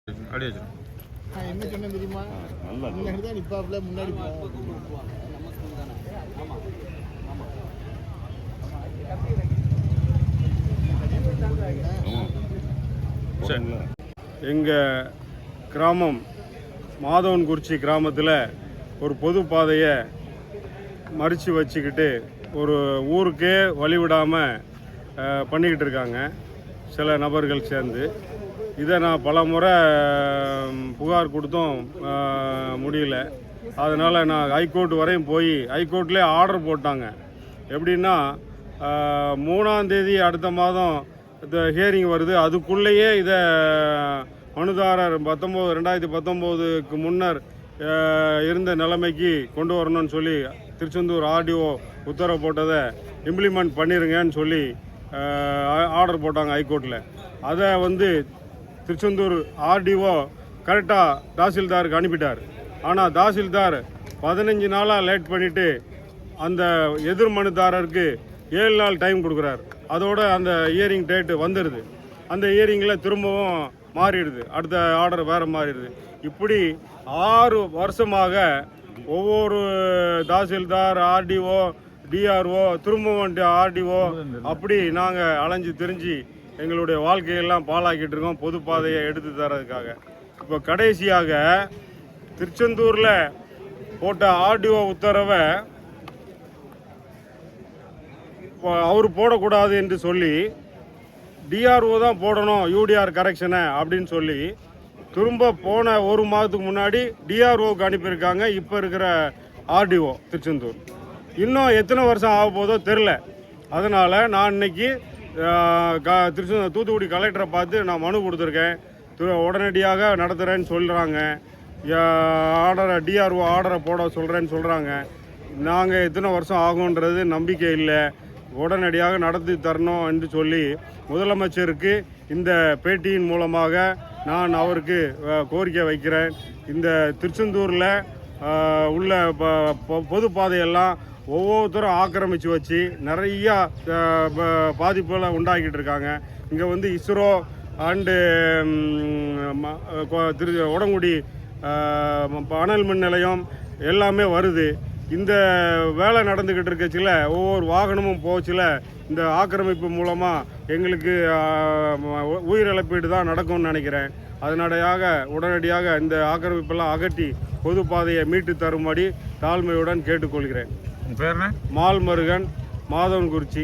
அப்படியே வச்சிரு. நான் என்ன சொன்னேன் தெரியுமா? முன்னாடி தான் நிப்பாப்புல முன்னாடி எங்கள் கிராமம் மாதவன்குறிச்சி கிராமத்தில் ஒரு பொது பாதையை மறித்து வச்சுக்கிட்டு ஒரு ஊருக்கே வழிவிடாமல் பண்ணிக்கிட்டு இருக்காங்க சில நபர்கள் சேர்ந்து. இதை நான் பல முறை புகார் கொடுத்தும் முடியல. அதனால் நான் ஹைகோர்ட் வரையும் போய் ஹைகோர்ட்லேயே ஆர்டர் போட்டாங்க. எப்படின்னா 3ஆம் தேதி அடுத்த மாதம் இந்த ஹியரிங் வருது, அதுக்குள்ளேயே இதை மனுதாரர் 2019க்கு முன்னர் இருந்த நிலைமைக்கு கொண்டு வரணும்னு சொல்லி திருச்செந்தூர் ஆர்டிஓ உத்தரவு போட்டதை இம்ப்ளிமெண்ட் பண்ணிடுங்கன்னு சொல்லி ஆர்டர் போட்டாங்க ஹைகோர்ட்டில். அதை திருச்செந்தூர் ஆர்டிஓ கரெக்டாக தாசில்தாருக்கு அனுப்பிட்டார். ஆனால் தாசில்தார் 15 நாளாக லேட் பண்ணிவிட்டு அந்த எதிர் மனுதாரருக்கு 7 நாள் டைம் கொடுக்குறாரு. அதோட அந்த ஹியரிங் டேட்டு வந்துடுது. அந்த ஹியரிங்கில் திரும்பவும் மாறிடுது, அடுத்த ஆர்டர் வேறு மாறிடுது. இப்படி 6 வருஷமாக ஒவ்வொரு தாசில்தார், ஆர்டிஓ, டிஆர்ஓ, திரும்பவும் ஆர்டிஓ அப்படி நாங்கள் அலைஞ்சு திரிஞ்சு எங்களுடைய வாழ்க்கையெல்லாம் பாழாக்கிட்டு இருக்கோம் பொது பாதையை எடுத்து தரதுக்காக. இப்போ கடைசியாக திருச்செந்தூரில் போட்ட ஆர்டிஓ உத்தரவை அவர் போடக்கூடாது என்று சொல்லி டிஆர்ஓ தான் போடணும் யூடிஆர் கரெக்ஷனை அப்படின்னு சொல்லி திரும்ப போன ஒரு மாதத்துக்கு முன்னாடி டிஆர்ஓவுக்கு அனுப்பியிருக்காங்க இப்போ இருக்கிற ஆர்டிஓ திருச்செந்தூர். இன்னும் எத்தனை வருஷம் ஆக போதோ தெரில. அதனால் நான் இன்னைக்கு தூத்துக்குடி கலெக்டரை பார்த்து நான் மனு கொடுத்துருக்கேன். உடனடியாக நடத்துகிறேன்னு சொல்கிறாங்க. டிஆர்ஓ ஆர்டரை போட சொல்கிறாங்க. நாங்கள் எத்தனை வருஷம் ஆகுன்றது நம்பிக்கை இல்லை. உடனடியாக நடத்தி தரணும் என்று சொல்லி முதலமைச்சருக்கு இந்த பேட்டியின் மூலமாக நான் அவருக்கு கோரிக்கை வைக்கிறேன். இந்த திருச்செந்தூரில் உள்ள பொது பாதையெல்லாம் ஒவ்வொருத்தரும் ஆக்கிரமித்து வச்சு நிறையா பாதிப்புகளை உண்டாக்கிட்டு இருக்காங்க. இங்கே இஸ்ரோ அண்டு உடங்குடி அனல் மின் நிலையம் எல்லாமே வருது. இந்த வேலை நடந்துக்கிட்டு இருக்கச்சில ஒவ்வொரு வாகனமும் போச்சில் இந்த ஆக்கிரமிப்பு மூலமாக எங்களுக்கு உயிரிழப்பீடு தான் நடக்கும்னு நினைக்கிறேன். அதனடையாக உடனடியாக இந்த ஆக்கிரமிப்பெல்லாம் அகற்றி பொது பாதையை மீட்டு தரும்படி தாழ்மையுடன் கேட்டுக்கொள்கிறேன். பேர் என்ன? மால்மருகன், மாதவன்குறிச்சி.